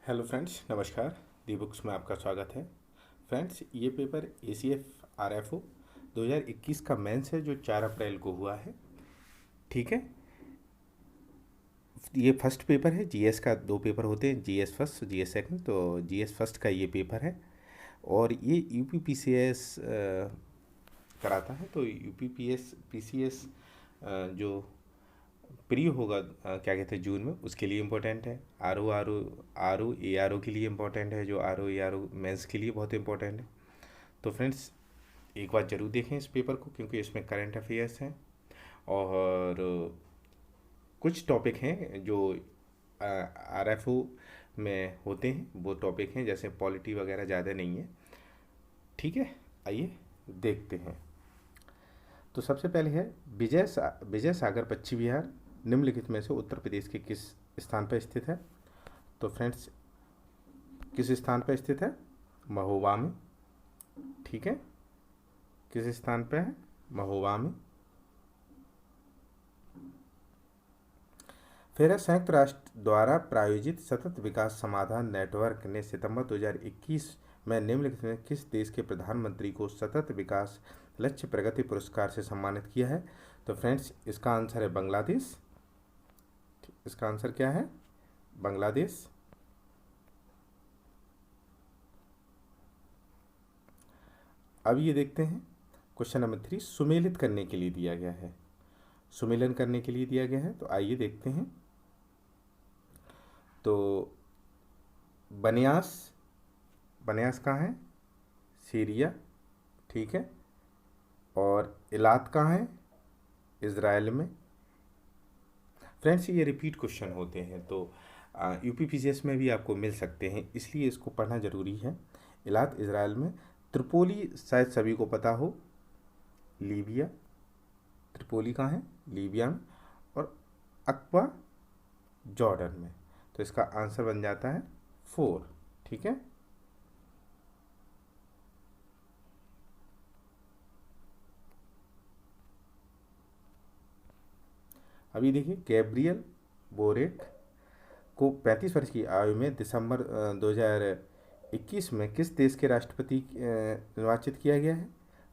Hello friends, नमस्कार। दी books में आपका स्वागत है। फ्रेंड्स, ये पेपर ACF RFO 2021 का मेंस है जो 4 अप्रैल को हुआ है। ठीक है, ये फर्स्ट पेपर है। जीएस का 2 पेपर होते हैं, जीएस फर्स्ट, जीएस सेकंड। तो जीएस फर्स्ट का ये पेपर है और ये UPPCS कराता है। तो UPPCS जो प्री होगा क्या कहते हैं जून में, उसके लिए इम्पोर्टेंट है। आर ओ ARO के लिए इम्पोर्टेंट है, जो ARO मेंस के लिए बहुत इम्पोर्टेंट है। तो फ्रेंड्स, एक बार ज़रूर देखें इस पेपर को, क्योंकि इसमें करंट अफेयर्स हैं और कुछ टॉपिक हैं जो RFO में होते हैं, वो टॉपिक हैं। जैसे पॉलिटी वगैरह ज़्यादा नहीं है। ठीक है, आइए देखते हैं। तो सबसे पहले है विजय सागर पक्षी विहार निम्नलिखित में से उत्तर प्रदेश के किस स्थान पर स्थित है। तो फ्रेंड्स, किस स्थान पर स्थित है? महोबा में। ठीक है, किस स्थान पर है? महोबा में। फिर है संयुक्त राष्ट्र द्वारा प्रायोजित सतत विकास समाधान नेटवर्क ने सितंबर 2021 में निम्नलिखित में किस देश के प्रधानमंत्री को सतत विकास लक्ष्य प्रगति पुरस्कार से सम्मानित किया है। तो फ्रेंड्स, इसका आंसर है बांग्लादेश। इसका आंसर क्या है? बांग्लादेश। अब ये देखते हैं क्वेश्चन नंबर 3 सुमेलित करने के लिए दिया गया है। सुमेलन करने के लिए दिया गया है, तो आइए देखते हैं। तो बनियास कहाँ है? सीरिया। ठीक है, और इलात कहाँ है? इज़राइल में। फ्रेंड्स, ये रिपीट क्वेश्चन होते हैं, तो UPPCS में भी आपको मिल सकते हैं, इसलिए इसको पढ़ना ज़रूरी है। इलात इज़राइल में। त्रिपोली शायद सभी को पता हो, लीबिया। त्रिपोली कहाँ है? लीबिया में। और अक्बा जॉर्डन में। तो इसका आंसर बन जाता है 4। ठीक है, अभी देखिए, गैब्रियल बोरेट को 35 वर्ष की आयु में दिसंबर 2021 में किस देश के राष्ट्रपति निर्वाचित किया गया है।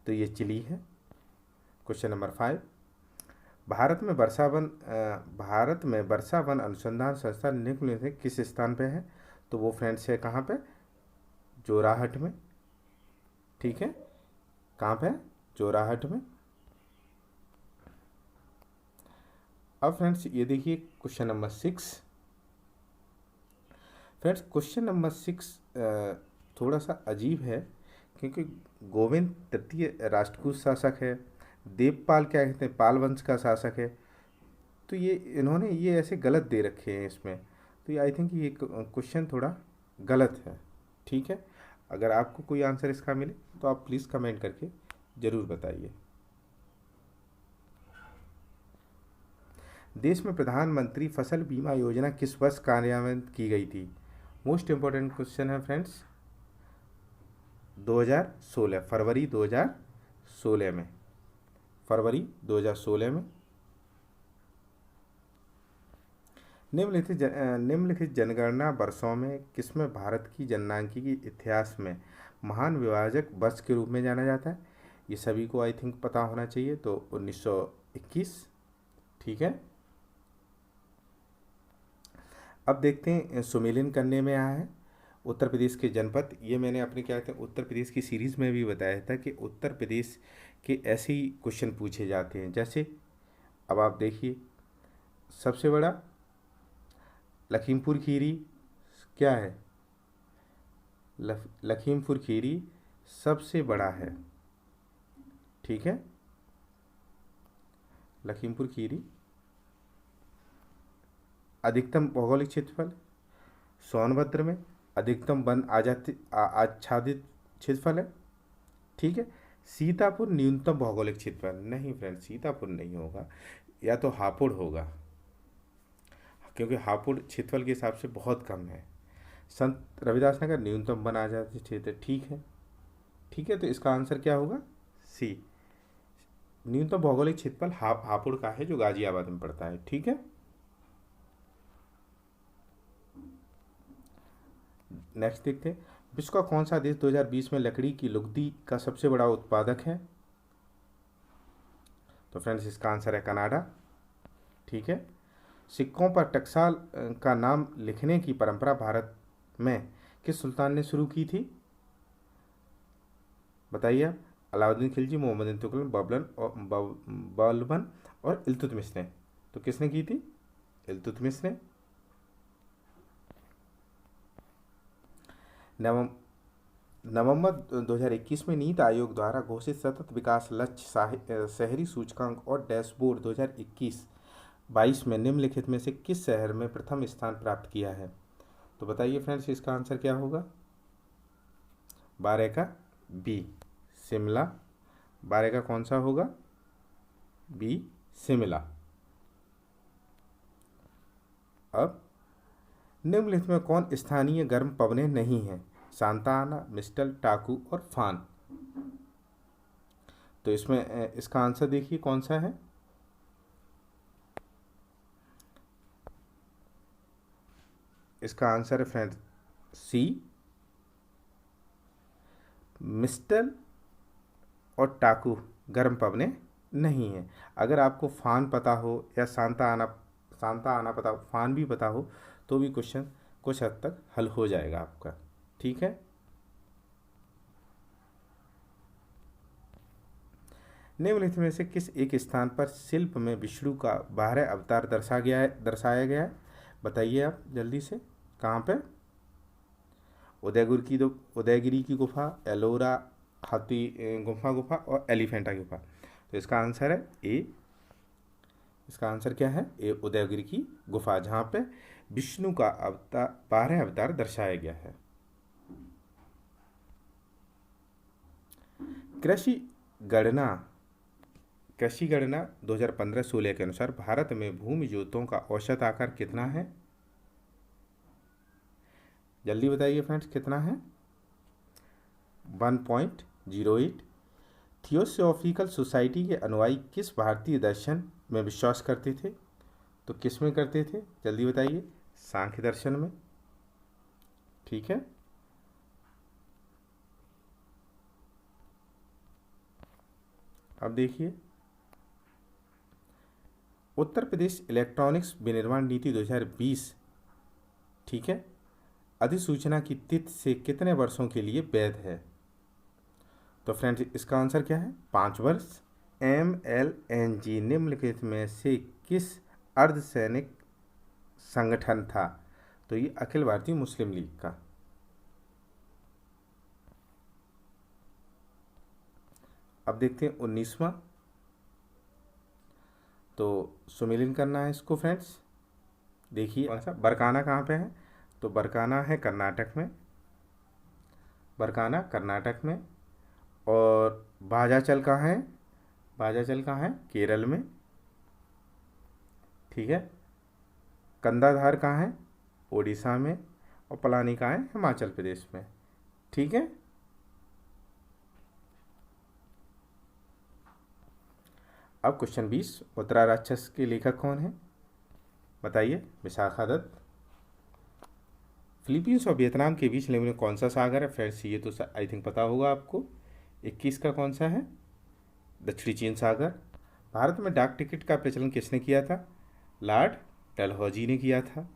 तो ये चिली है। क्वेश्चन नंबर 5 भारत में वर्षा वन अनुसंधान संस्थान निम्नलिखित में किस स्थान पे है। तो वो फ्रेंड्स है कहाँ पे? जोराहट में। ठीक है, कहाँ पे है? जोराहट में। अब फ्रेंड्स, ये देखिए question number 6। Friends, question number 6 थोड़ा सा अजीब है, क्योंकि गोविंद तृतीय राष्ट्रकूट शासक है, देवपाल क्या कहते हैं, पाल वंश का शासक है। तो ये इन्होंने ये ऐसे गलत दे रखे हैं इसमें। तो ये आई थिंक ये क्वेश्चन थोड़ा गलत है। ठीक है, अगर आपको कोई आंसर इसका मिले तो आप प्लीज़ कमेंट करके ज़रूर बताइए। देश में प्रधानमंत्री फसल बीमा योजना किस वर्ष कार्यान्वित की गई थी? मोस्ट इम्पोर्टेंट क्वेश्चन है फ्रेंड्स। 2016, फरवरी 2016 में। फरवरी 2016 में। निम्नलिखित जनगणना वर्षों में किसमें भारत की जनसांख्यिकी के इतिहास में महान विभाजक वर्ष के रूप में जाना जाता है? ये सभी को आई थिंक पता होना चाहिए। तो 1921। ठीक है, अब देखते हैं सुमेलिन करने में आया है उत्तर प्रदेश के जनपद। ये मैंने अपने क्या कहते हैं उत्तर प्रदेश की सीरीज़ में भी बताया था कि उत्तर प्रदेश के ऐसे ही क्वेश्चन पूछे जाते हैं। जैसे अब आप देखिए, सबसे बड़ा लखीमपुर खीरी क्या है? लखीमपुर खीरी सबसे बड़ा है। ठीक है, लखीमपुर खीरी। अधिकतम भौगोलिक क्षेत्रफल सोनभद्र में। अधिकतम वन आच्छादित क्षेत्रफल है। ठीक है, सीतापुर न्यूनतम भौगोलिक क्षेत्रफल नहीं फ्रेंड, सीतापुर नहीं होगा, या तो हापुड़ होगा, क्योंकि हापुड़ क्षेत्रफल के हिसाब से बहुत कम है। संत रविदास नगर न्यूनतम वन आच्छादित क्षेत्र। ठीक है, ठीक है, तो इसका आंसर क्या होगा? सी। न्यूनतम भौगोलिक क्षेत्रफल हापुड़ का है, जो गाजियाबाद में पड़ता है। ठीक है, नेक्स्ट देखते हैं, विश्व का कौन सा देश 2020 में लकड़ी की लुगदी का सबसे बड़ा उत्पादक है? तो फ्रेंड्स इसका आंसर है कनाडा। ठीक है। सिक्कों पर टकसाल का नाम लिखने की परंपरा भारत में किस सुल्तान ने शुरू की थी? बताइए आप। अलाउद्दीन खिलजी, मोहम्मद बिन तुगलक, बालबन और इल्तुतमिश ने। तो किसने की थी? इल्तुतमिश ने। नवंबर 2021 में नीति आयोग द्वारा घोषित सतत विकास लक्ष्य शहरी सूचकांक और डैशबोर्ड 2021-22 में निम्नलिखित में से किस शहर में प्रथम स्थान प्राप्त किया है? तो बताइए फ्रेंड्स इसका आंसर क्या होगा? 12 का बी, शिमला। 12 का कौन सा होगा? बी, शिमला। अब निम्नलिखित में कौन स्थानीय गर्म पवनें नहीं हैं? सांता आना, मिस्टल, टाकू और फान। तो इसमें इसका आंसर देखिए कौन सा है। इसका आंसर है फ्रेंड्स सी, मिस्टल और टाकू गर्म पवने नहीं है। अगर आपको फान पता हो या सांता आना पता हो, फान भी पता हो, तो भी क्वेश्चन कुछ हद तक हल हो जाएगा आपका। ठीक है। निम्नलिखित में से किस एक स्थान पर शिल्प में विष्णु का बारह अवतार दर्शाया गया है? बताइए आप जल्दी से। कहाँ पे? उदयगिरी की गुफा, एलोरा हाथी गुफा और एलिफेंटा गुफा। तो इसका आंसर है ए। इसका आंसर क्या है? ए, उदयगिरी की गुफा, जहाँ पे विष्णु का 12 अवतार दर्शाया गया है। कृषि गणना 2015-16 के अनुसार भारत में भूमि जोतों का औसत आकार कितना है? जल्दी बताइए फ्रेंड्स कितना है? 1.08। थियोसॉफिकल सोसाइटी के अनुयायी किस भारतीय दर्शन में विश्वास करते थे? तो किस में करते थे? जल्दी बताइए। सांख्य दर्शन में। ठीक है। अब देखिए, उत्तर प्रदेश इलेक्ट्रॉनिक्स विनिर्माण नीति 2020, ठीक है, अधिसूचना की तिथि से कितने वर्षों के लिए वैध है? तो फ्रेंड्स इसका आंसर क्या है? 5 वर्ष। MLNG निम्नलिखित में से किस अर्धसैनिक संगठन था? तो ये अखिल भारतीय मुस्लिम लीग का। अब देखते हैं 19वां। तो सुमेलिन करना है इसको फ्रेंड्स। देखिए कौन सा? बरकाना कहाँ पे है? तो बरकाना है कर्नाटक में। बरकाना कर्नाटक में। और बाजाचल कहाँ है? बाजाचल कहाँ है? केरल में। ठीक है। कंदाधार कहाँ है? ओडिशा में। और पलानी कहाँ है? हिमाचल प्रदेश में। ठीक है। अब क्वेश्चन 20, उत्तरा राक्षस के लेखक कौन है? बताइए। विशाखादत्त। फिलीपींस और वियतनाम के बीच में कौन सा सागर है? फ्रेंड्स ये तो आई थिंक पता होगा आपको। 21 का कौन सा है? दक्षिणी चीन सागर। भारत में डाक टिकट का प्रचलन किसने किया था? लॉर्ड डलहौजी ने किया था।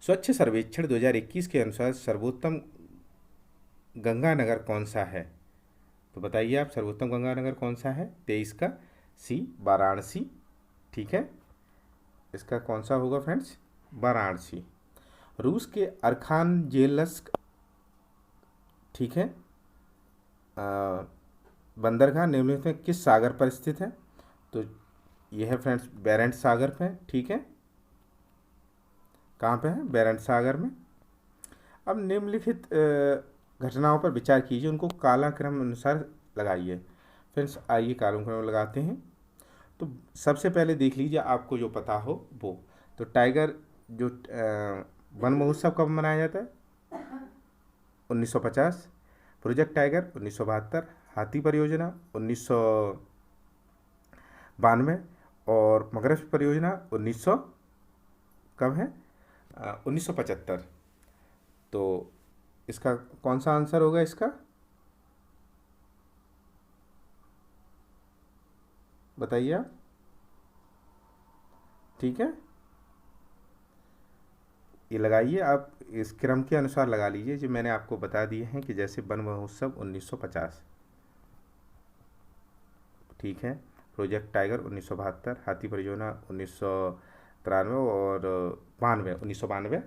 स्वच्छ सर्वेक्षण 2021 के अनुसार सर्वोत्तम गंगा नगर कौन सा है? तो बताइए आप, सर्वोत्तम गंगा नगर कौन सा है? 23 का सी, वाराणसी। ठीक है। इसका कौन सा होगा फ्रेंड्स? वाराणसी। रूस के अर्खानजेलस्क, ठीक है, बंदरगाह निम्नलिखित में किस सागर पर स्थित है? तो यह है फ्रेंड्स बेरेंट सागर पे। ठीक है। कहाँ पे है? बेरेंट सागर में। अब निम्नलिखित घटनाओं पर विचार कीजिए, उनको कालक्रम अनुसार लगाइए। फ्रेंड्स आइए कालक्रम लगाते हैं। तो सबसे पहले देख लीजिए, आपको जो पता हो वो। तो टाइगर जो वन महोत्सव कब मनाया जाता है? 1950। Project tiger 1972। हाथी परियोजना 1992। और मगरमच्छ परियोजना 1900 कब है? 1975। तो इसका कौन सा आंसर होगा इसका, बताइए आप। ठीक है, ये लगाइए आप, इस क्रम के अनुसार लगा लीजिए जो मैंने आपको बता दिए हैं कि जैसे वन महोत्सव 1950, ठीक है, प्रोजेक्ट टाइगर 1972, हाथी परियोजना 1993 और 1992,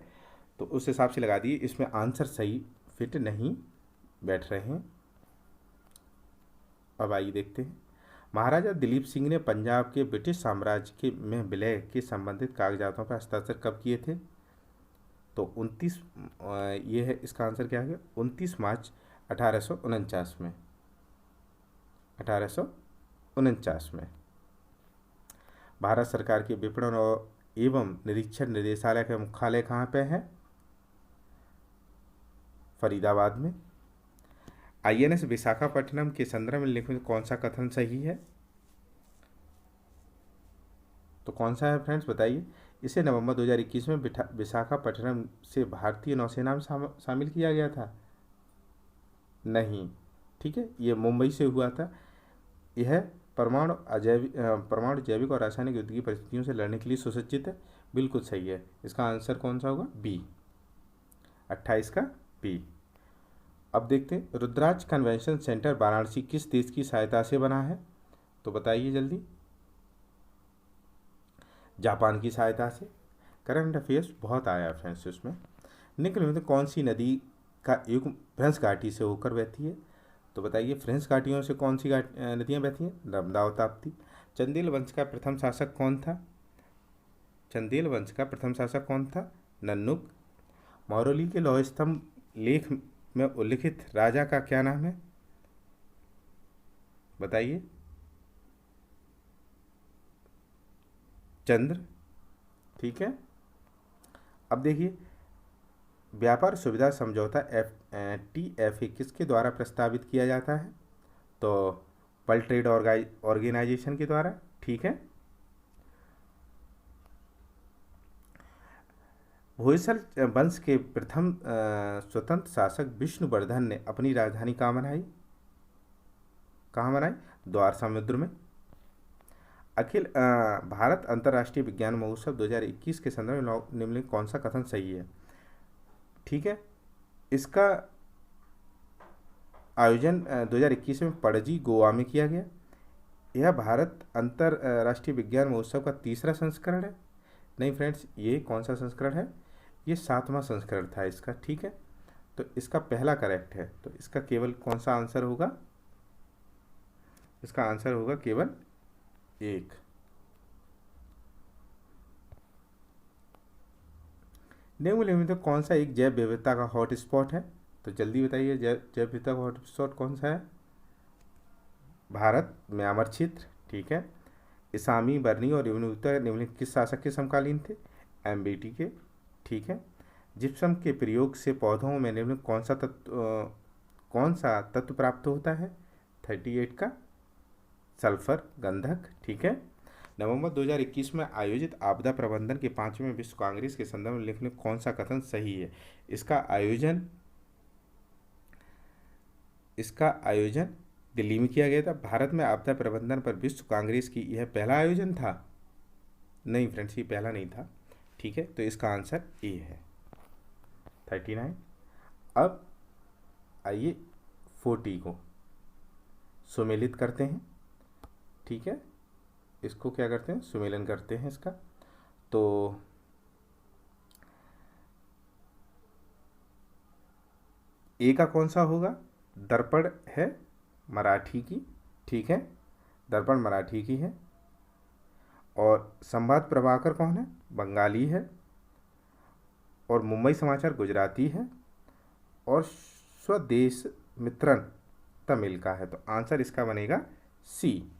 तो उस हिसाब से लगा दिए। इसमें आंसर सही फिट नहीं बैठ रहे हैं। अब आइए देखते हैं, महाराजा दिलीप सिंह ने पंजाब के ब्रिटिश साम्राज्य के में विलय के संबंधित कागजातों पर हस्ताक्षर कब किए थे? तो 29, ये है इसका आंसर क्या है, 29 मार्च 1849 में, 1849 में। भारत सरकार के विपणन और एवं निरीक्षण निदेशालय का मुख्यालय कहाँ पे है? फरीदाबाद में। आईएनएस विशाखापट्टनम के संदर्भ में लिखने में कौन सा कथन सही है? तो कौन सा है फ्रेंड्स, बताइए। इसे नवंबर 2021 में विशाखापट्टनम से भारतीय नौसेना में शामिल किया गया था? नहीं, ठीक है, ये मुंबई से हुआ था। यह परमाणु जैविक और रासायनिक युद्ध की परिस्थितियों से लड़ने के लिए सुसज्जित है। बिल्कुल सही है, इसका आंसर कौन सा होगा? बी, 28 का बी। अब देखते हैं, रुद्राज कन्वेंशन सेंटर वाराणसी किस देश की सहायता से बना है? तो बताइए जल्दी। जापान की सहायता से। करंट अफेयर्स बहुत आया है फ्रेंड्स इसमें। निम्न में कौन सी नदी का युग फ्रेंच घाटी से होकर बहती है? तो बताइए, फ्रेंच घाटियों से कौन सी नदियाँ बहती हैं? नर्मदा और ताप्ती। चंदेल वंश का प्रथम शासक कौन था? चंदेल वंश का प्रथम शासक कौन था? नन्नुक। मौरोली के लौह स्तंभ लेख में उल्लिखित राजा का क्या नाम है? बताइए। चंद्र, ठीक है। अब देखिए, व्यापार सुविधा समझौता TFA किसके द्वारा प्रस्तावित किया जाता है? तो वर्ल्ड ट्रेड ऑर्गेनाइजेशन के द्वारा, ठीक है। होयसल वंश के प्रथम स्वतंत्र शासक विष्णुवर्धन ने अपनी राजधानी कहाँ बनाई? द्वार समुद्र में। अखिल भारत अंतर्राष्ट्रीय विज्ञान महोत्सव 2021 के संदर्भ में निम्नलिखित कौन सा कथन सही है? ठीक है, इसका आयोजन 2021 में पणजी गोवा में किया गया। यह भारत अंतर्राष्ट्रीय विज्ञान महोत्सव का तीसरा संस्करण है। नहीं फ्रेंड्स, ये कौन सा संस्करण है? ये 7वां संस्करण था इसका, ठीक है। तो इसका पहला करेक्ट है, तो इसका केवल कौन सा आंसर होगा? इसका आंसर होगा केवल 1। निम्नलिखित में कौन सा एक जैव विविधता का हॉट स्पॉट है? तो जल्दी बताइए, जैव विविधता का हॉट स्पॉट कौन सा है? भारत म्यांमार क्षेत्र, ठीक है। इसामी, बर्नी और यूनुता निम्नलिखित किस शासक के समकालीन थे? MBT के, ठीक है। जिप्सम के प्रयोग से पौधों में निम्नलिखित कौन सा तत्व प्राप्त होता है? 38 का सल्फर, गंधक, ठीक है। नवंबर 2021 में आयोजित आपदा प्रबंधन के 5वें विश्व कांग्रेस के संदर्भ में लिखने कौन सा कथन सही है? इसका आयोजन दिल्ली में किया गया था। भारत में आपदा प्रबंधन पर विश्व कांग्रेस की यह पहला आयोजन था? नहीं फ्रेंड्स, ये पहला नहीं था, ठीक है। तो इसका आंसर ए है, 39। अब आइए 40 को सुमेलित करते हैं, ठीक है। इसको क्या करते हैं? सुमेलन करते हैं इसका। तो ए का कौन सा होगा? दर्पण है मराठी की, ठीक है, दर्पण मराठी की है। और संवाद प्रभाकर कौन है? बंगाली है। और मुंबई समाचार गुजराती है। और स्वदेश मित्रन तमिल का है। तो आंसर इसका बनेगा सी।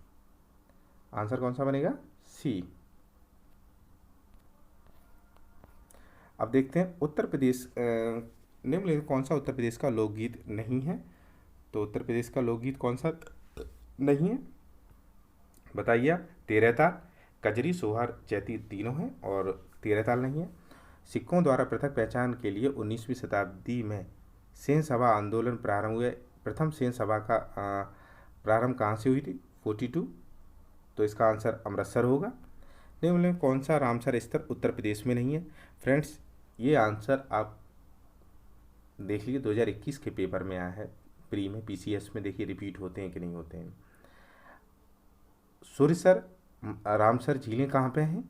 आंसर कौन सा बनेगा? सी। अब देखते हैं उत्तर प्रदेश, निम्नलिखित कौन सा उत्तर प्रदेश का लोकगीत नहीं है? तो उत्तर प्रदेश का लोकगीत कौन सा नहीं है? बताइए आप। 13 ताल, कजरी, सोहर, चैती तीनों हैं और 13 ताल नहीं है। सिखों द्वारा पृथक पहचान के लिए 19वीं शताब्दी में सेन सभा आंदोलन प्रारंभ हुए। प्रथम सेन सभा का प्रारंभ कहाँ से हुई थी? 42। तो इसका आंसर अमृतसर होगा। निम्न में कौन सा रामसर स्तर उत्तर प्रदेश में नहीं है? फ्रेंड्स, ये आंसर आप देख लीजिए, 2021 के पेपर में आया है, प्री में, पीसीएस में। देखिए रिपीट होते हैं कि नहीं होते हैं। सुरसर, रामसर झीलें कहाँ पे हैं?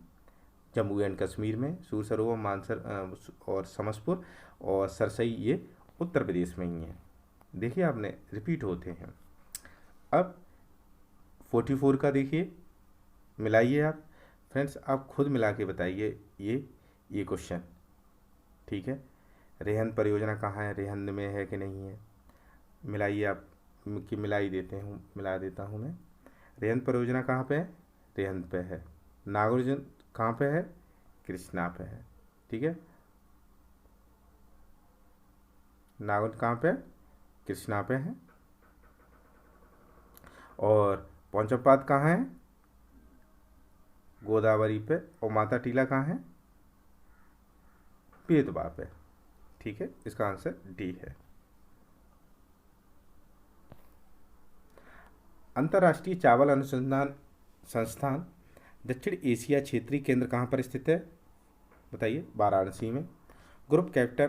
जम्मू एंड कश्मीर में। सूर सरोवर, मानसर और समसपुर और सरसई, ये उत्तर प्रदेश में ही हैं। देखिए आपने, रिपीट होते हैं। अब 44 का देखिए, मिलाइए आप। फ्रेंड्स, आप खुद मिला के बताइए ये क्वेश्चन, ठीक है। रेहन परियोजना कहाँ है? रेहन में है कि नहीं है? मिलाइए आप, कि मिला देता हूँ मैं। रेहन परियोजना कहाँ पे है? रेहन पे है। नागार्जुन कहाँ पे है? कृष्णा पे है, ठीक है। नागार्जुन कहाँ पे है? कृष्णा पे है। और पौंचपात कहाँ है? गोदावरी पे। और माता टीला कहाँ है? बेतवा पे, ठीक है। इसका आंसर डी है। अंतर्राष्ट्रीय चावल अनुसंधान संस्थान दक्षिण एशिया क्षेत्रीय केंद्र कहाँ पर स्थित है? बताइए। वाराणसी में। ग्रुप कैप्टन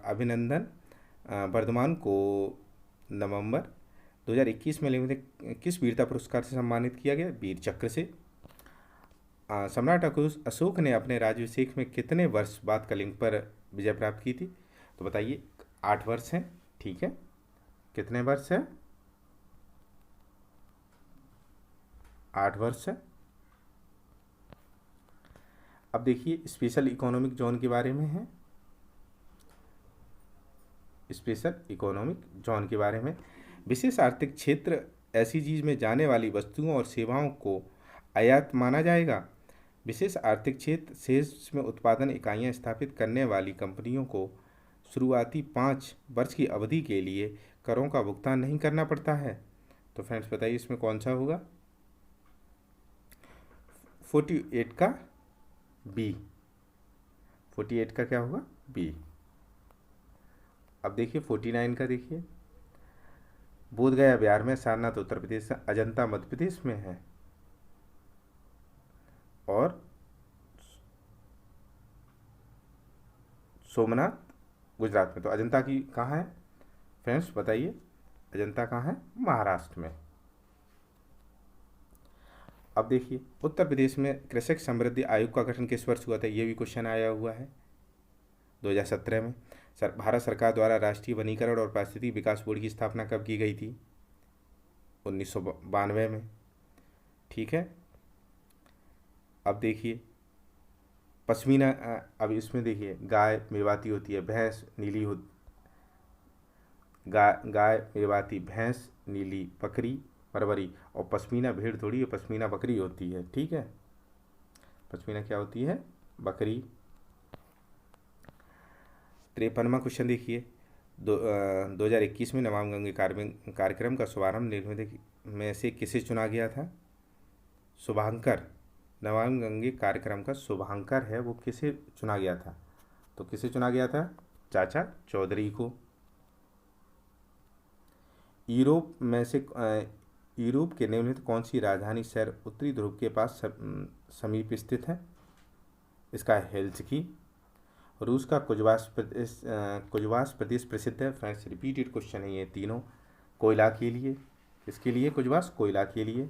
अभिनंदन वर्धमान को नवंबर 2021 में किस वीरता पुरस्कार से सम्मानित किया गया? वीर चक्र से। सम्राट अशोक ने अपने राज्याभिषेक में कितने वर्ष बाद कलिंग पर विजय प्राप्त की थी? तो बताइए। 8 वर्ष हैं, ठीक है। कितने वर्ष है? 8 वर्ष है। अब देखिए, स्पेशल इकोनॉमिक जोन के बारे में है। स्पेशल इकोनॉमिक जोन के बारे में, विशेष आर्थिक क्षेत्र ऐसी चीज में जाने वाली वस्तुओं और सेवाओं को आयात माना जाएगा। विशेष आर्थिक क्षेत्र शेष में उत्पादन इकाइयां स्थापित करने वाली कंपनियों को शुरुआती 5 वर्ष की अवधि के लिए करों का भुगतान नहीं करना पड़ता है। तो फ्रेंड्स बताइए, इसमें कौन सा होगा? 48 का बी। 48 का क्या होगा? बी। अब देखिए 49 का देखिए, बोधगया बिहार में, सारनाथ उत्तर प्रदेश, अजंता मध्य प्रदेश में है और सोमनाथ गुजरात में। तो अजंता की कहाँ है? फ्रेंड्स बताइए, अजंता कहाँ है? महाराष्ट्र में। अब देखिए, उत्तर प्रदेश में कृषक समृद्धि आयोग का गठन किस वर्ष हुआ था? ये भी क्वेश्चन आया हुआ है 2017 में। भारत सरकार द्वारा राष्ट्रीय वनीकरण और पारिस्थितिक विकास बोर्ड की स्थापना कब की गई थी? 1992 में, ठीक है। अब देखिए, पश्मीना, अब इसमें देखिए, गाय मेवाती होती है, भैंस नीली गाय मेवाती, भैंस नीली, बकरी परवरी, और पश्मीना भेड़ थोड़ी है, पश्मीना बकरी होती है, ठीक है। पश्मीना क्या होती है? बकरी। 53वां क्वेश्चन देखिए, 2021 में नमामि गंगे कार्यक्रम का शुभारंभ निम्नलिखित में से किसे चुना गया था? शुभांकर। नमामि गंगे कार्यक्रम का शुभांकर है, वो किसे चुना गया था? तो किसे चुना गया था? चाचा चौधरी को। यूरोप के निम्नलिखित कौन सी राजधानी शहर उत्तरी ध्रुव के पास समीप स्थित है? इसका हेल्सिंकी। रूस का कुजवास प्रदेश प्रसिद्ध है। फ्रेंड्स रिपीटेड क्वेश्चन है ये तीनों। कोयला के लिए। किसके लिए कुजवास? कोयला के लिए।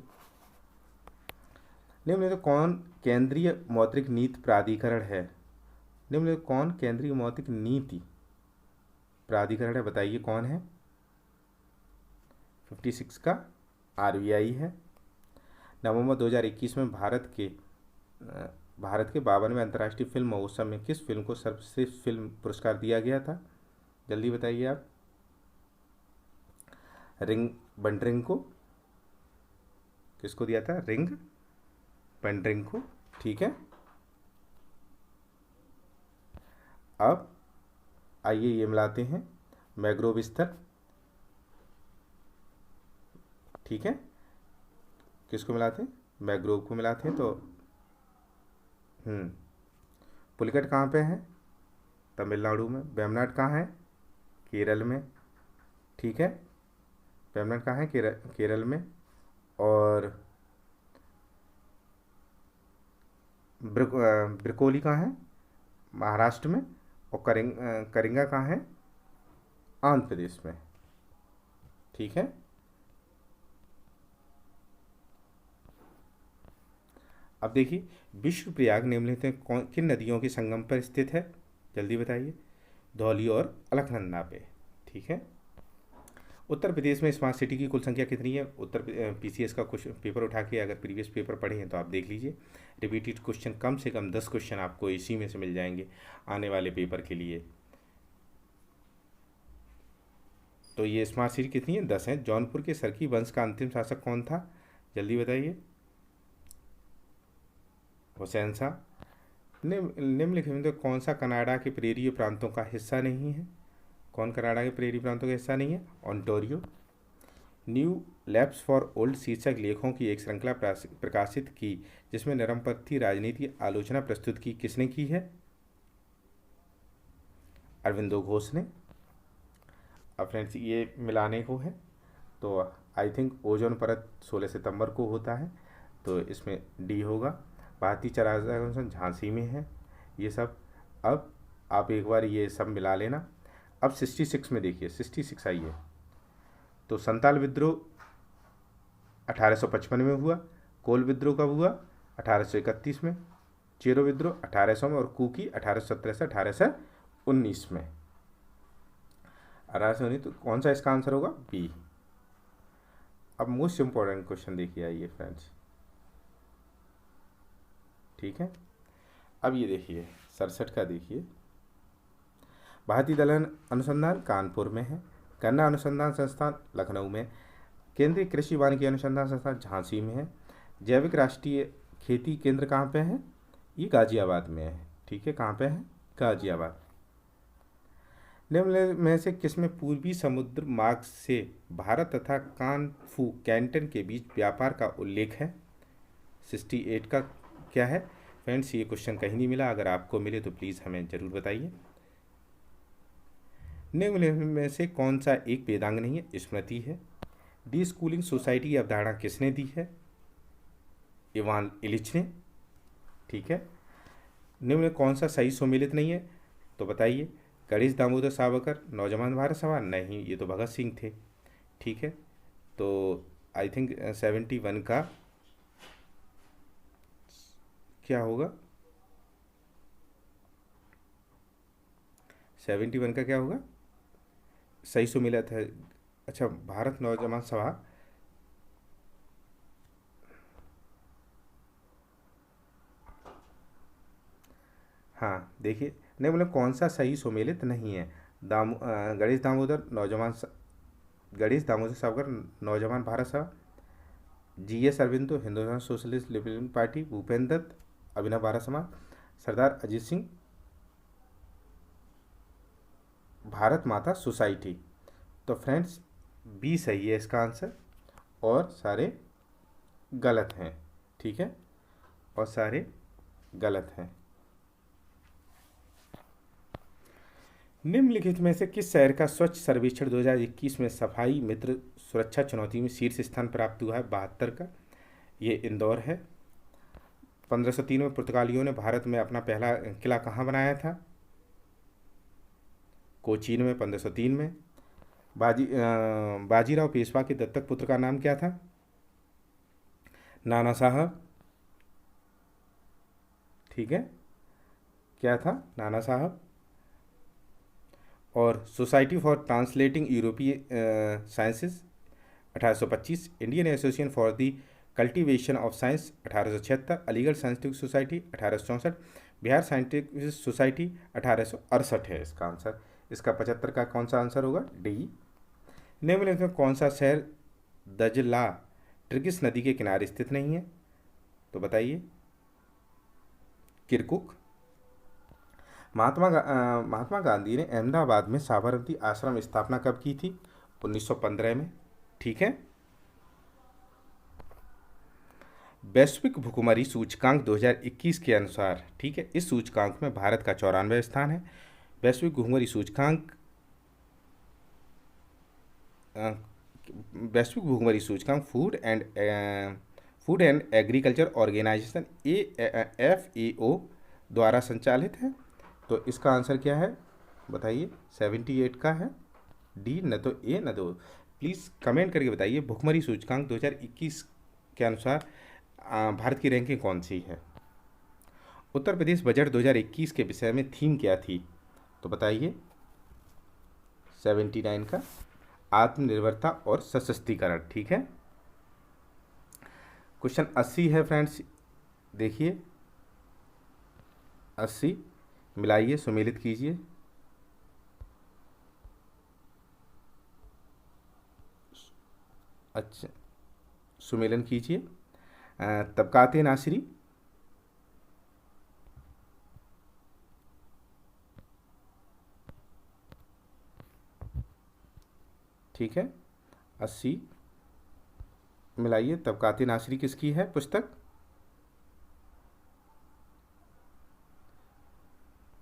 निम्नलिखित कौन केंद्रीय मौद्रिक नीति प्राधिकरण है? निम्नलिखित कौन केंद्रीय मौद्रिक नीति प्राधिकरण है? बताइए कौन है? 56 का आरबीआई है। नवंबर 2021 में भारत के 52वें अंतर्राष्ट्रीय फिल्म महोत्सव में किस फिल्म को सर्वश्रेष्ठ फिल्म पुरस्कार दिया गया था? जल्दी बताइए आप। रिंग बंडरिंग को। किसको दिया था? रिंग बंडरिंग को, ठीक है। अब आइए ये मिलाते हैं, मैंग्रोव स्तर, ठीक है। किसको मिलाते हैं? मैंग्रोव को मिलाते हैं। तो पुलिकट कहाँ पे है? तमिलनाडु में। वेम्बनाड कहाँ है? केरल में। ठीक है, वेम्बनाड कहाँ है? केरल में। और ब्रिकोली कहाँ है? महाराष्ट्र में। और करिंगा कहाँ है? आंध्र प्रदेश में। ठीक है, अब देखिए विश्व प्रयाग निम्नलिखित में कौन किन नदियों के संगम पर स्थित है? जल्दी बताइए। धौली और अलकनंदा पे। ठीक है, उत्तर प्रदेश में स्मार्ट सिटी की कुल संख्या कितनी है? उत्तर पीसीएस का क्वेश्चन पेपर उठा के अगर प्रीवियस पेपर पढ़े हैं तो आप देख लीजिए। रिपीटेड क्वेश्चन कम से कम 10 क्वेश्चन आपको इसी में से मिल जाएंगे आने वाले पेपर के लिए। तो ये स्मार्ट सिटी कितनी है? 10 है। जौनपुर के सरकी वंश का अंतिम शासक कौन था? जल्दी बताइए। हुसैन शाह। निम्नलिखित में तो कौन सा कनाडा के प्रेरीय प्रांतों का हिस्सा नहीं है? कौन कनाडा के प्रेरीय प्रांतों का हिस्सा नहीं है? Ontario. New labs for old शीर्षक लेखों की एक श्रृंखला प्रकाशित की जिसमें नरमपंथी राजनीति आलोचना प्रस्तुत की, किसने की है? अरविंदो घोष ने। अब फ्रेंड्स ये मिलाने को है तो आई थिंक ओजोन परत 16 सितंबर को होता है, तो इसमें डी होगा। भारतीय चरागाह अनुसंधान झांसी में है ये सब। अब आप एक बार ये सब मिला लेना। अब 66 में देखिए, 66 आई है तो संताल विद्रोह 1855 में हुआ। कोल विद्रोह कब हुआ? 1831 में। चेरो विद्रोह 1800 में। और कुकी 1817 से 1819 में। 1819, तो कौन सा इसका आंसर होगा? बी। अब मोस्ट इंपॉर्टेंट क्वेश्चन देखिए, आइए फ्रेंड्स। ठीक है, अब ये देखिए 67 का देखिए। भारतीय दलहन अनुसंधान कानपुर में है। गन्ना अनुसंधान संस्थान लखनऊ में। केंद्रीय कृषि वानिकी अनुसंधान संस्थान झांसी में है। जैविक राष्ट्रीय खेती केंद्र कहाँ पे है? ये गाजियाबाद में है। ठीक है, कहाँ पे है? गाजियाबाद। निम्न में से किसमें पूर्वी समुद्र मार्ग से भारत तथा कानफू कैंटन के बीच व्यापार का उल्लेख है? 68 का क्या है? फ्रेंड्स ये क्वेश्चन कहीं नहीं मिला, अगर आपको मिले तो प्लीज़ हमें ज़रूर बताइए। निम्न में से कौन सा एक वेदांग नहीं है? स्मृति है। डी स्कूलिंग सोसाइटी की अवधारणा किसने दी है? इवान इलिच ने। ठीक है, निम्न में कौन सा सही सुमेलित नहीं है? तो बताइए। गणेश दामोदर सावरकर, नौजवान भारत सभा, नहीं ये तो भगत सिंह थे। ठीक है, तो आई थिंक 71 का क्या होगा? 71 का क्या होगा? सही सुमेलित है। अच्छा, भारत नौजवान सभा, हाँ देखिए, नहीं बोले कौन सा सही सुमेलित नहीं है? Ganesh Damodar Ganesh Damodar Savarkar Naujawan Bharat Sabha, G S Aurobindo Hindustan socialist liberation party, Bhupendra Dutt Abhinav Bharat Samaj, Sardar Ajit Singh Bharat माता सोसाइटी। तो फ्रेंड्स बी सही है इसका आंसर और सारे गलत हैं। ठीक है, और सारे गलत हैं। निम्नलिखित में से किस शहर का स्वच्छ सर्वेक्षण 2021 में सफाई मित्र सुरक्षा चुनौती में शीर्ष स्थान प्राप्त हुआ है? 72 का। ये इंदौर है। 1503 में पुर्तगालियों ने भारत में अपना पहला किला कहाँ बनाया था? कोचीन में। 1503 में। बाजीराव पेशवा के दत्तक पुत्र का नाम क्या था? नाना साहब। ठीक है, क्या था? नाना साहब। और सोसाइटी फॉर ट्रांसलेटिंग यूरोपीय sciences 1825, Indian association for the cultivation of science 1876, Aligarh scientific society 1864, Bihar scientific society 1868 है इसका आंसर। इसका 75 का कौन सा आंसर होगा? डी। निम्नलिखित में कौन सा शहर दजला ट्रिगिस नदी के किनारे स्थित नहीं है? तो बताइए। किरकुक। महात्मा गांधी ने अहमदाबाद में साबरमती आश्रम स्थापना कब की थी? 1915 में। ठीक है, वैश्विक भुखमरी सूचकांक 2021 के अनुसार, ठीक है, इस सूचकांक में भारत का 94वां स्थान है। वैश्विक भुखमरी सूचकांक वैश्विक भुखमरी सूचकांक food and agriculture organisation FAO द्वारा संचालित है। तो इसका आंसर क्या है बताइए? 78 का है। डी, न तो ए न तो। प्लीज़ कमेंट करके बताइए भुखमरी सूचकांक 2021 के अनुसार भारत की रैंकिंग कौन सी है। उत्तर प्रदेश बजट 2021 के विषय में थीम क्या थी? तो बताइए 79 का, आत्मनिर्भरता और सशक्तिकरण, ठीक है। क्वेश्चन 80 है फ्रेंड्स, देखिए 80 मिलाइए, सुमेलित कीजिए। अच्छा, सुमेलन कीजिए। तबकाते नासिरी, ठीक है। 80 मिलाइए। तबकाते नासिरी किसकी है पुस्तक?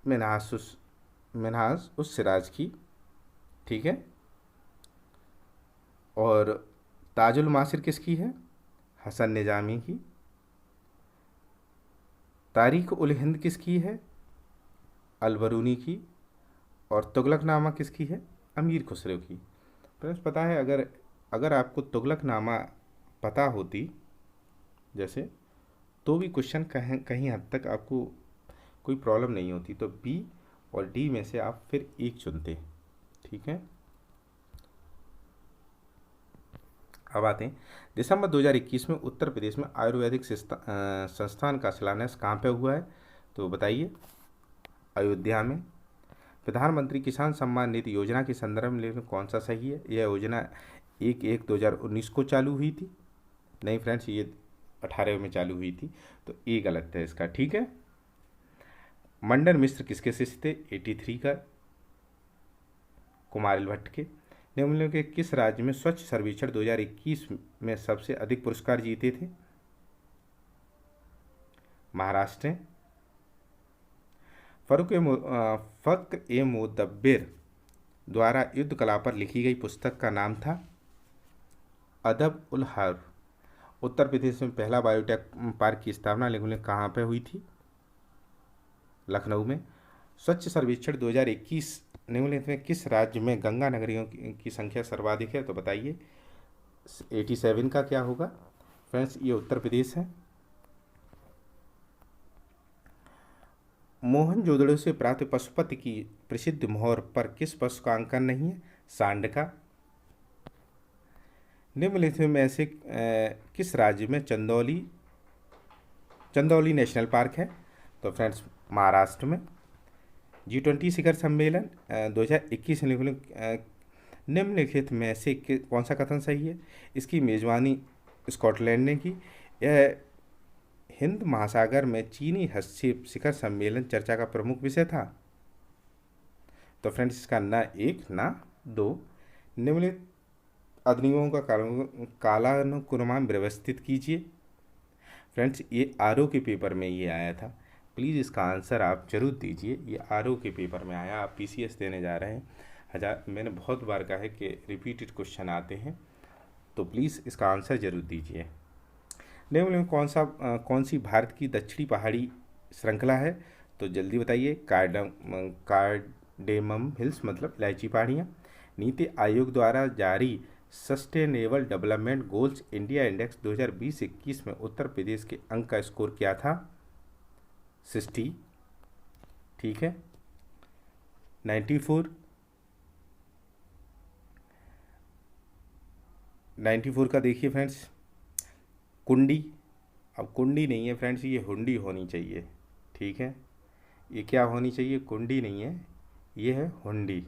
मिन्हाज उस सिराज की, ठीक है। और ताजुल मासिर किसकी है? हसन निजामी की। तारीख उल हिंद किसकी है? अलबरूनी की। और तुगलकनामा किसकी है? अमीर खुसरो की। फ्रेंड्स पता है, अगर अगर आपको तुगलकनामा पता होती जैसे, तो भी क्वेश्चन कहीं कहीं हद तक आपको कोई प्रॉब्लम नहीं होती। तो बी और डी में से आप फिर एक चुनते, ठीक है। अब आते हैं, दिसंबर 2021 में उत्तर प्रदेश में आयुर्वेदिक संस्थान का शिलान्यास कहाँ पे हुआ है? तो बताइए। अयोध्या में। प्रधानमंत्री किसान सम्मान निधि योजना के संदर्भ में कौन सा सही है? यह योजना 1/1/2019 को चालू हुई थी। नहीं फ्रेंड्स, ये 18 में चालू हुई थी, तो ये गलत है इसका, ठीक है। मंडन मिश्र किसके शिष्य थे? 83 का, कुमारिल भट्ट के। निम्नलिखित के किस राज्य में स्वच्छ सर्वेक्षण 2021 में सबसे अधिक पुरस्कार जीते थे? महाराष्ट्र। फक्र ए मुदब्बिर द्वारा युद्ध कला पर लिखी गई पुस्तक का नाम था अदब उल हर्ब। उत्तर प्रदेश में पहला बायोटेक पार्क की स्थापना निम्नलिखित कहाँ पर हुई थी? लखनऊ में। स्वच्छ सर्वेक्षण 2021 निम्नलिखित में किस राज्य में गंगा नगरियों की संख्या सर्वाधिक है? तो बताइए 87 का क्या होगा? फ्रेंड्स ये उत्तर प्रदेश है। मोहनजोदड़ो से प्राप्त पशुपति की प्रसिद्ध मोहर पर किस पशु का अंकन नहीं है? सांड का। निम्नलिखित में से किस राज्य में चंदौली नेशनल पार्क है? तो फ्रेंड्स महाराष्ट्र में। G20 शिखर सम्मेलन 2021 निम्नलिखित में से कौन सा कथन सही है? इसकी मेजबानी स्कॉटलैंड ने की। यह हिंद महासागर में चीनी हस्तक्षेप शिखर सम्मेलन चर्चा का प्रमुख विषय था। तो फ्रेंड्स इसका ना 1 ना 2। निम्नलिखित अधिनियमों का कालानुक्रम व्यवस्थित कीजिए। फ्रेंड्स ये आरओ के पेपर में ये आया था, प्लीज़ इसका आंसर आप जरूर दीजिए। ये आरओ के पेपर में आया, आप पीसीएस देने जा रहे हैं। मैंने बहुत बार कहा है कि रिपीटेड क्वेश्चन आते हैं, तो प्लीज़ इसका आंसर जरूर दीजिए। निम्नलिखित कौन सी भारत की दक्षिणी पहाड़ी श्रृंखला है? तो जल्दी बताइए। कार्डेमम हिल्स मतलब इलायची पहाड़ियाँ। नीति आयोग द्वारा जारी sustainable development goals India index 2020-21 में उत्तर प्रदेश के अंक का स्कोर क्या था? 60, ठीक है। 94 का देखिए फ्रेंड्स, कुंडी। अब कुंडी नहीं है फ्रेंड्स, ये हुंडी होनी चाहिए, ठीक है। ये क्या होनी चाहिए? कुंडी नहीं है, ये है हुंडी।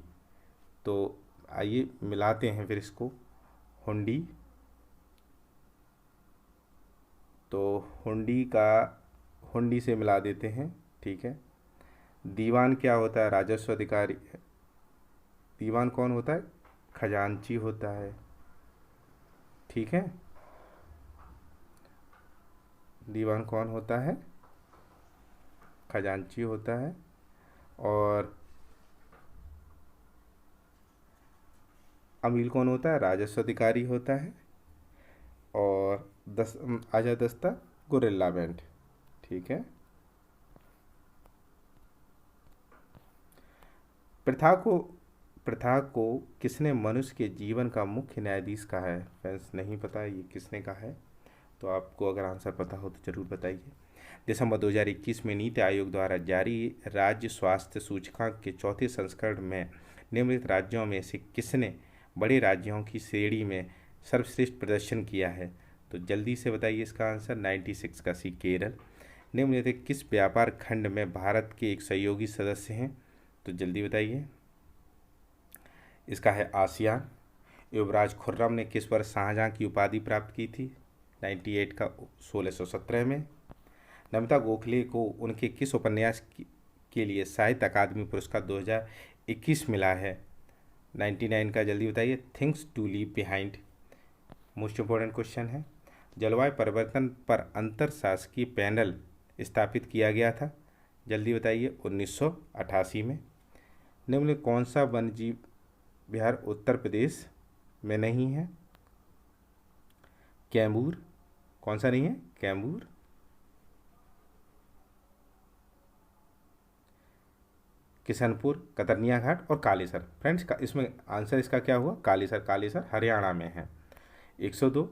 तो आइए मिलाते हैं फिर इसको, हुंडी। तो हुंडी से मिला देते हैं, ठीक है। दीवान क्या होता है? राजस्व अधिकारी। दीवान कौन होता है? खजांची होता है, ठीक है। दीवान कौन होता है? खजांची होता है। और अमील कौन होता है? राजस्व अधिकारी होता है। और आजा दस्ता गुरिल्ला बैंड। ठीक है। प्रथा को प्रथा को किसने मनुष्य के जीवन का मुख्य न्यायाधीश कहा है? फ्रेंड्स नहीं पता ये किसने कहा है, तो आपको अगर आंसर पता हो तो ज़रूर बताइए। दिसंबर 2021 में नीति आयोग द्वारा जारी राज्य स्वास्थ्य सूचकांक के चौथे संस्करण में निम्नलिखित राज्यों में से किसने बड़े राज्यों की श्रेणी में सर्वश्रेष्ठ प्रदर्शन किया है? तो जल्दी से बताइए इसका आंसर। 96 का सी केरल। निम्नलिखित किस व्यापार खंड में भारत के एक सहयोगी सदस्य हैं? तो जल्दी बताइए। इसका है आसियान। युवराज खुर्रम ने किस वर्ष शाहजहां की उपाधि प्राप्त की थी? 98 का 1617 में। नमिता गोखले को उनके किस उपन्यास के लिए साहित्य अकादमी पुरस्कार 2021 मिला है? 99 का जल्दी बताइए। Things to leave behind. Most important question है। जलवायु परिवर्तन पर अंतर शासकीय पैनल स्थापित किया गया था? जल्दी बताइए। 1988 में। निम्न कौन सा वन्यजीव विहार उत्तर प्रदेश में नहीं है? कैमूर। कौन सा नहीं है? कैमूर। किशनपुर, कतरनिया घाट और कालेसर। फ्रेंड्स का इसमें आंसर इसका क्या हुआ? कालेसर। कालेसर हरियाणा में है। 102।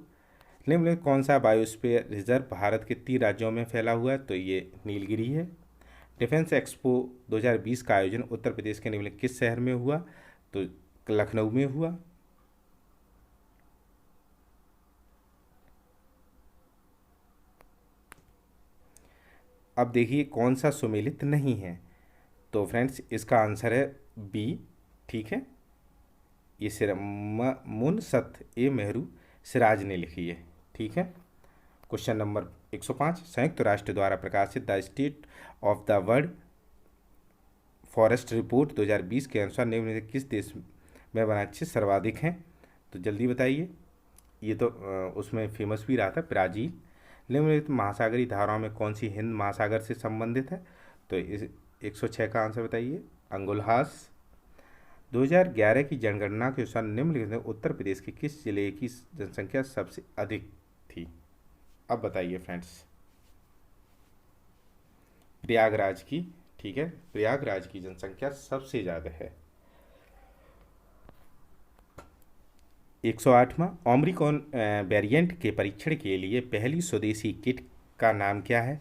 निम्नलिखित कौन सा बायोस्फीयर रिजर्व भारत के 3 राज्यों में फैला हुआ है? तो ये नीलगिरी है। डिफेंस एक्सपो 2020 का आयोजन उत्तर प्रदेश के निम्नलिखित किस शहर में हुआ? तो लखनऊ में हुआ। अब देखिए कौन सा सुमेलित नहीं है, तो फ्रेंड्स इसका आंसर है बी। ठीक है, ये सिर्फ मुनसत ए मेहरू सिराज ने लिखी है। ठीक है। Question number 105। संयुक्त राष्ट्र द्वारा प्रकाशित the state of the world forest report 2020 के अनुसार निम्नलिखित किस देश में वनाक्षी सर्वाधिक हैं? तो जल्दी बताइए। ये तो उसमें फेमस भी रहा था, ब्राज़ील। निम्नलिखित महासागरीय धाराओं में कौन सी हिंद महासागर से संबंधित है? तो इस 106 का आंसर बताइए। अंगुलहास। 2011 की जनगणना के अनुसार निम्नलिखित में उत्तर प्रदेश के किस जिले की जनसंख्या सबसे अधिक थी? अब बताइए फ्रेंड्स। प्रयागराज की। ठीक है, प्रयागराज की जनसंख्या सबसे ज़्यादा है। 108वां ओमिक्रॉन वेरिएंट के परीक्षण के लिए पहली स्वदेशी किट का नाम क्या है,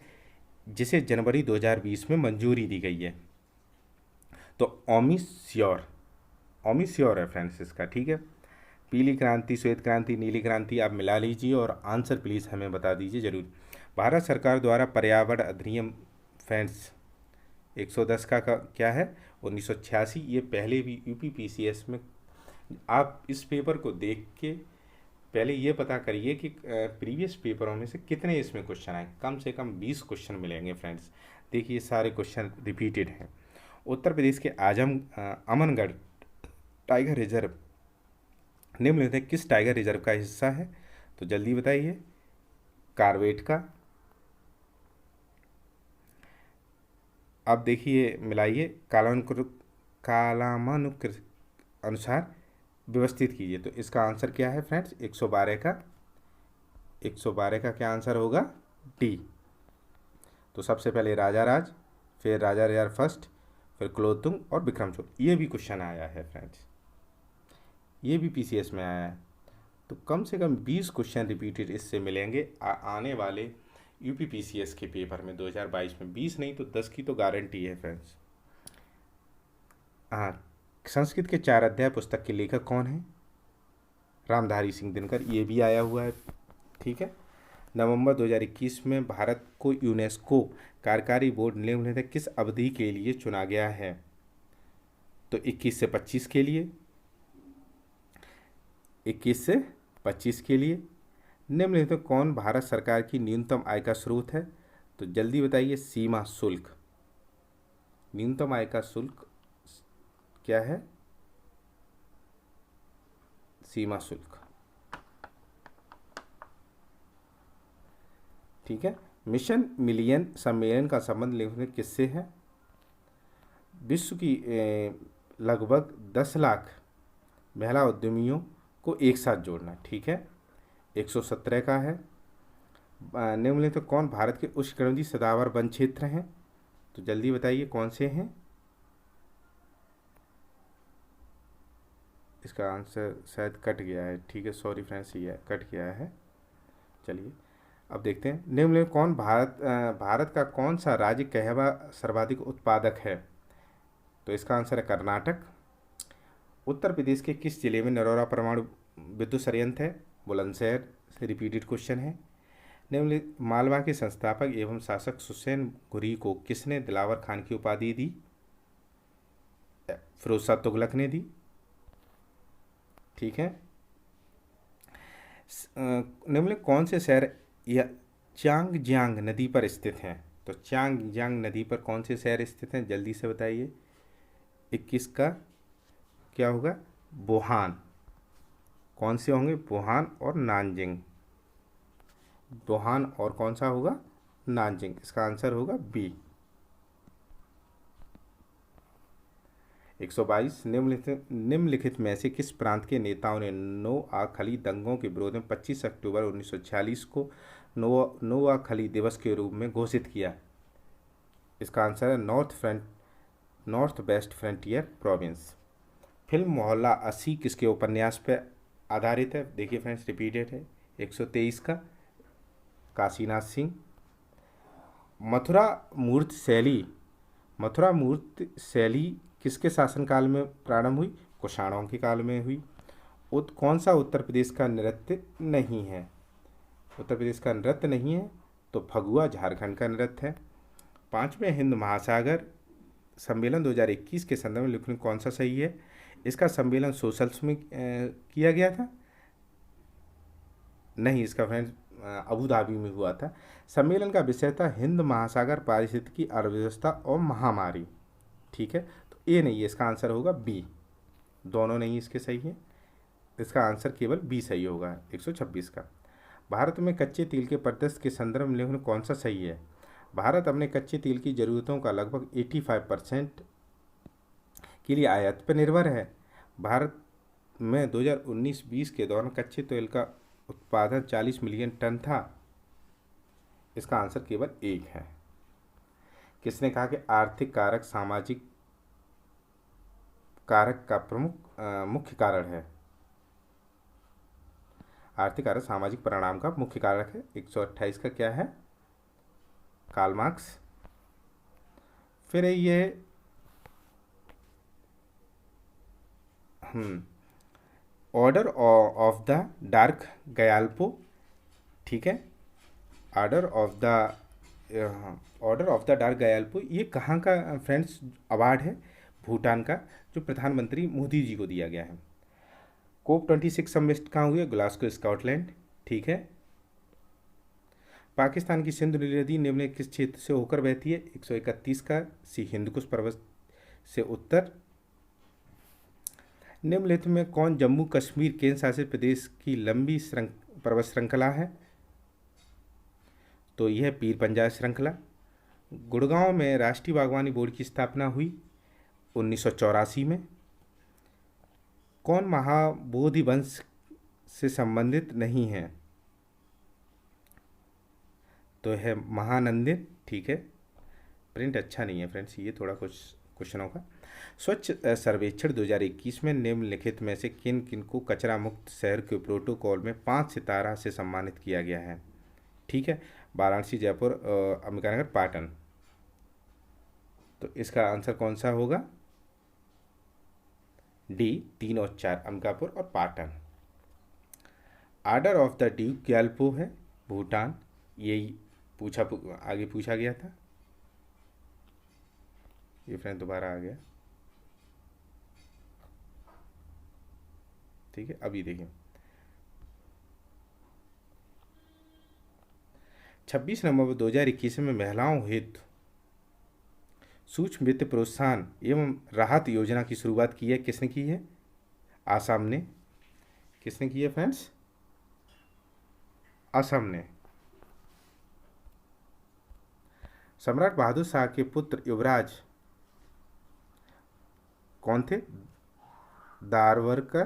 जिसे जनवरी 2020 में मंजूरी दी गई है? तो ओमिश्योर है फ्रेंड्स इसका। ठीक है। पीली क्रांति, श्वेत क्रांति, नीली क्रांति आप मिला लीजिए और आंसर प्लीज़ हमें बता दीजिए ज़रूर। भारत सरकार द्वारा पर्यावरण अधिनियम फ्रेंड्स 110 का क्या है? 1986। ये पहले भी यूपीपीसीएस में, आप इस पेपर को देख के पहले ये पता करिए कि प्रीवियस पेपरों में से कितने इसमें क्वेश्चन आए। कम से कम 20 क्वेश्चन मिलेंगे फ्रेंड्स। देखिए सारे क्वेश्चन रिपीटेड हैं। उत्तर प्रदेश के अमनगढ़ टाइगर रिजर्व निम्नलिखित किस टाइगर रिजर्व का हिस्सा है? तो जल्दी बताइए। कार्बेट का। अब देखिए मिलाइए, कालानुक्रम अनुसार व्यवस्थित कीजिए। तो इसका आंसर क्या है फ्रेंड्स? 112 का क्या आंसर होगा? डी। तो सबसे पहले राजाराज, फिर राजाराज फर्स्ट, फिर कुलोत्तुंग और विक्रमचोद। ये भी क्वेश्चन आया है फ्रेंड्स, ये भी पीसीएस में आया है। तो कम से कम 20 क्वेश्चन रिपीटेड इससे मिलेंगे आने वाले यूपीपीसीएस के पेपर में 2022 में। 20 नहीं तो 10 की तो गारंटी है फ्रेंड्स। हाँ, संस्कृत के 4 अध्याय पुस्तक के लेखक कौन हैं? रामधारी सिंह दिनकर। ये भी आया हुआ है। ठीक है। नवंबर 2021 में भारत को यूनेस्को कार्यकारी बोर्ड निम्नलिखित किस अवधि के लिए चुना गया है? तो 21 से 25 के लिए। 21 से 25 के लिए। निम्नलिखित कौन भारत सरकार की न्यूनतम आय का स्रोत है? तो जल्दी बताइए। सीमा शुल्क। न्यूनतम आय का शुल्क क्या है? सीमा शुल्क। ठीक है। मिशन मिलियन सम्मेलन का संबंध लेखन किससे है? विश्व की लगभग 10 लाख महिला उद्यमियों को एक साथ जोड़ना। ठीक है, 117 का है। निम्नलिखित तो कौन भारत के उष्णकटिबंधीय सदाबहार वन क्षेत्र हैं? तो जल्दी बताइए कौन से हैं। इसका आंसर शायद कट गया है। ठीक है, सॉरी फ्रेंड्स, ये कट गया है। चलिए अब देखते हैं, निम्नलिखित कौन भारत का कौन सा राज्य कहवा सर्वाधिक उत्पादक है? तो इसका आंसर है कर्नाटक। उत्तर प्रदेश के किस जिले में नरौरा परमाणु विद्युत संयंत्र है? बुलंदशहर से रिपीटेड क्वेश्चन है। निम्नलिखित मालवा के संस्थापक एवं शासक हुसैन घुरी को किसने दिलावर खान की उपाधि दी? फिरोज शाह तुगलक ने दी। ठीक है। निम्नलिखित कौन से शहर या चांगजियांग नदी पर स्थित हैं? तो चांगजियांग नदी पर कौन से शहर स्थित हैं? जल्दी से बताइए। 21 का क्या होगा? वुहान। कौन से होंगे? वुहान और नानजिंग। वुहान और कौन सा होगा? नानजिंग। इसका आंसर होगा बी। 122 निम्नलिखित में से किस प्रांत के नेताओं ने नोआखली दंगों के विरोध में 25 अक्टूबर 1946 को नोआखली दिवस के रूप में घोषित किया? इसका आंसर है north west frontier province. Film मोहल्ला 80 किसके उपन्यास पर आधारित है? देखिए फ्रेंड्स, रिपीटेड है। 123 का काशीनाथ सिंह। मथुरा मूर्त शैली किसके शासनकाल में प्रारंभ हुई? कुषाणों के काल में हुई। कौन सा उत्तर प्रदेश का नृत्य नहीं है? उत्तर प्रदेश का नृत्य नहीं है तो फगुआ झारखंड का नृत्य है। 5वें हिंद महासागर सम्मेलन 2021 के संदर्भ में लिखने कौन सा सही है? इसका सम्मेलन सोशल्स में किया गया था? नहीं, इसका फ्रेंड्स अबू धाबी में हुआ था। सम्मेलन का विषय था हिंद महासागर पारिस्थितिकी अर्थव्यवस्था और महामारी। ठीक है, तो ए नहीं है, इसका आंसर होगा बी। दोनों नहीं इसके सही है, इसका आंसर केवल बी सही होगा। 126 का भारत में कच्चे तेल के परिदृश्य के संदर्भ में कौन सा सही है? भारत अपने कच्चे तेल की ज़रूरतों का लगभग 85% के लिए आयात पर निर्भर है। भारत में 2019-20 के दौरान कच्चे तेल का उत्पादन 40 मिलियन टन था। इसका आंसर केवल एक है। किसने कहा कि आर्थिक कारक सामाजिक कारक का मुख्य कारण है? आर्थिक कारक सामाजिक परिणाम का मुख्य कारक है। 128 का क्या है? Karl Marx. फिर ये order of the dark Gyalpo. ठीक है, order of the dark Gyalpo ये कहाँ का फ्रेंड्स अवार्ड है? भूटान का, जो प्रधानमंत्री मोदी जी को दिया गया है। COP26 समिट कहाँ हुई है? Glasgow, Scotland. ठीक है। पाकिस्तान की सिंधु नदी निम्नलिखित किस क्षेत्र से होकर बहती है? 131 का सी हिंदकुश पर्वत से उत्तर। निम्नलिखित में कौन जम्मू कश्मीर केंद्र शासित प्रदेश की लंबी पर्वत श्रृंखला है? तो यह पीर पंजाब श्रृंखला। गुड़गांव में राष्ट्रीय बागवानी बोर्ड की स्थापना हुई 1984 में। कौन महाबोधि वंश से संबंधित नहीं है? तो है महानंदिन। ठीक है, प्रिंट अच्छा नहीं है फ्रेंड्स, ये थोड़ा कुछ क्वेश्चनों का। स्वच्छ सर्वेक्षण 2021 में निम्नलिखित में से किन किन को कचरा मुक्त शहर के प्रोटोकॉल में 5 सितारा से सम्मानित किया गया है? ठीक है, वाराणसी, जयपुर, अंबिकानगर, पाटन। तो इसका आंसर कौन सा होगा? डी, 3 और 4, अंबिकापुर और Patan. Order of the Duke Gyalpo है भूटान, यही आगे पूछा गया था। ये फ्रेंड दोबारा आ गया। ठीक है, अभी देखिए 26 नवंबर 2021 में महिलाओं हेतु सूक्ष्म वित्त प्रोत्साहन एवं राहत योजना की शुरुआत की है। किसने की है? आसाम ने। किसने की है फ्रेंड्स? असम ने। सम्राट बहादुर शाह के पुत्र युवराज कौन थे? दारवरकर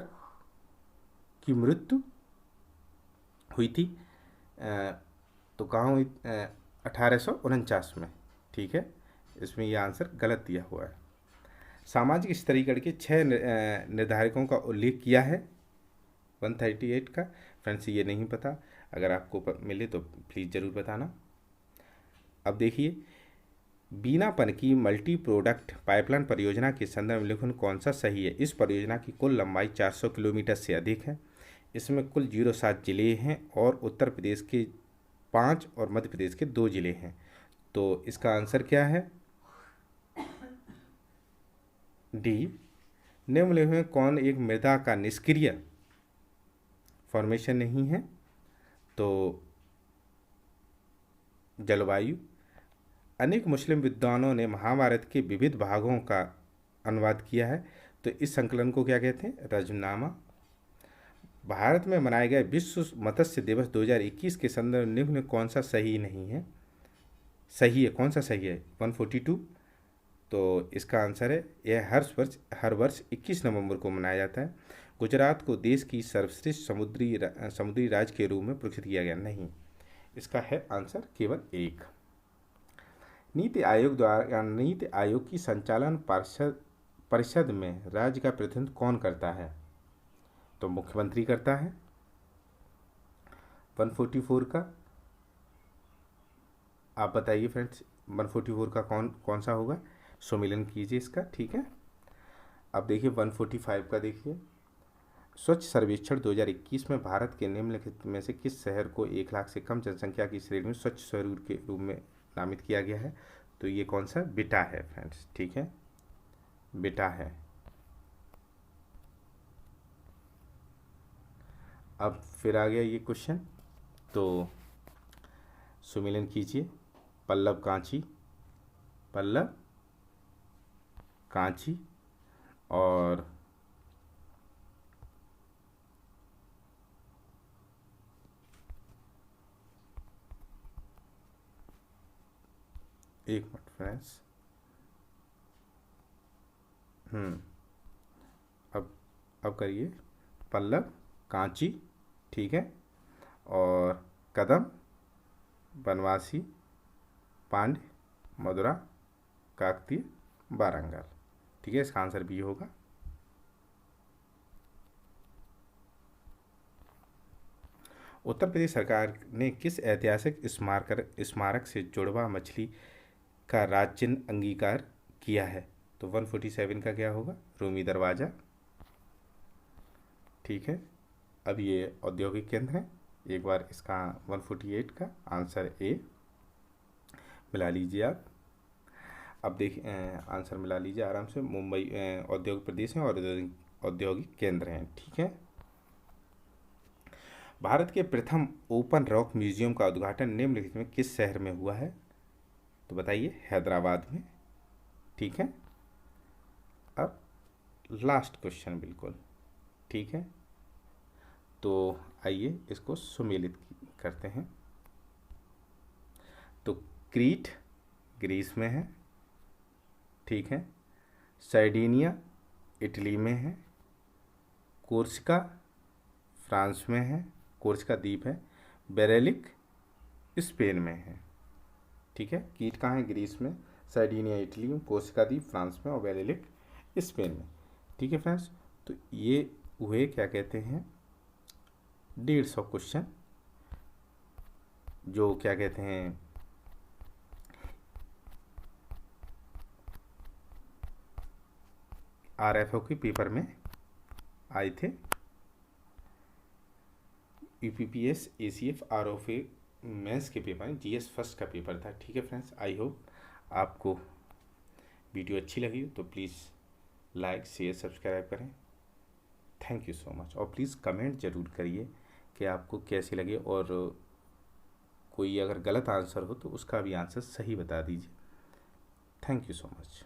की मृत्यु हुई थी तो कहाँ हुई? 1849 में। ठीक है, इसमें यह आंसर गलत दिया हुआ है। सामाजिक स्तरीकरण के 6 निर्धारकों का उल्लेख किया है 138 का। फ्रेंड्स ये नहीं पता, अगर आपको मिले तो प्लीज़ ज़रूर बताना। अब देखिए, बीनापन की मल्टी प्रोडक्ट पाइपलाइन परियोजना के संदर्भ में लेखन कौन सा सही है? इस परियोजना की कुल लंबाई 400 किलोमीटर से अधिक है। इसमें कुल 07 जिले हैं और उत्तर प्रदेश के 5 और मध्य प्रदेश के 2 जिले हैं। तो इसका आंसर क्या है? डी। निम्नलिखित में कौन एक मृदा का निष्क्रिय फॉर्मेशन नहीं है? तो जलवायु। अनेक मुस्लिम विद्वानों ने महाभारत के विविध भागों का अनुवाद किया है, तो इस संकलन को क्या कहते हैं? रजमनामा। भारत में मनाए गए विश्व मत्स्य दिवस 2021 के संदर्भ में निम्न कौन सा सही नहीं है? सही है, कौन सा सही है? 142। तो इसका आंसर है, यह हर वर्ष 21 नवंबर को मनाया जाता है। गुजरात को देश की सर्वश्रेष्ठ समुद्री राज्य के रूप में पुरस्कृत किया गया। नहीं, इसका है आंसर केवल 1। नीति आयोग की संचालन परिषद में राज्य का प्रतिनिधित्व कौन करता है? तो मुख्यमंत्री करता है। 144 का आप बताइए फ्रेंड्स, 144 का कौन सा होगा? सुमिलन कीजिए इसका। ठीक है, अब देखिए 145 का देखिए, स्वच्छ सर्वेक्षण 2021 में भारत के निम्नलिखित में से किस शहर को 1 लाख से कम जनसंख्या की श्रेणी में स्वच्छ शहर के रूप में नामित किया गया है? तो ये कौन सा? बिटा है फ्रेंड्स। ठीक है, बिटा है। अब फिर आ गया ये क्वेश्चन, तो सुमिलन कीजिए। पल्लव कांची और एक मिनट फ्रेंड्स, अब करिए पल्लव कांची। ठीक है, और कदम, बनवासी, पांड्य, मदुरा, काकतीय, वारंगल। ठीक है, इसका आंसर बी होगा। उत्तर प्रदेश सरकार ने किस ऐतिहासिक स्मारक से जुड़वा मछली का राज्य चिन्ह अंगीकार किया है? तो 147 का क्या होगा? रूमी दरवाज़ा। ठीक है, अब ये औद्योगिक केंद्र है। एक बार इसका 148 का आंसर ए मिला लीजिए आप। अब देखिए आंसर मिला लीजिए आराम से। मुंबई औद्योगिक प्रदेश है और औद्योगिक केंद्र हैं। ठीक है, भारत के प्रथम ओपन रॉक म्यूजियम का उद्घाटन निम्नलिखित में किस शहर में हुआ है? तो बताइए, हैदराबाद में। ठीक है, अब लास्ट क्वेश्चन बिल्कुल। ठीक है, तो आइए इसको सुमेलित करते हैं। तो क्रीट ग्रीस में है। ठीक है, सार्डिनिया इटली में है। कोर्सिका फ्रांस में है, कोर्सिका द्वीप है। बेरेलिक स्पेन में है। ठीक है, क्रीट कहाँ है? ग्रीस में। सार्डिनिया इटली में, कोर्सिका द्वीप फ्रांस में और बेरेलिक स्पेन में। ठीक है फ्रेंड्स, तो ये हुए क्या कहते हैं 150 क्वेश्चन, जो क्या कहते हैं RFO के पेपर में आए थे। UPPS ACF RFO मेंस के पेपर में GS फर्स्ट का पेपर था। ठीक है फ्रेंड्स, आई होप आपको वीडियो अच्छी लगी तो प्लीज़ लाइक शेयर सब्सक्राइब करें। थैंक यू सो मच, और प्लीज़ कमेंट ज़रूर करिए कि आपको कैसी लगे, और कोई अगर गलत आंसर हो तो उसका भी आंसर सही बता दीजिए। Thank you so much.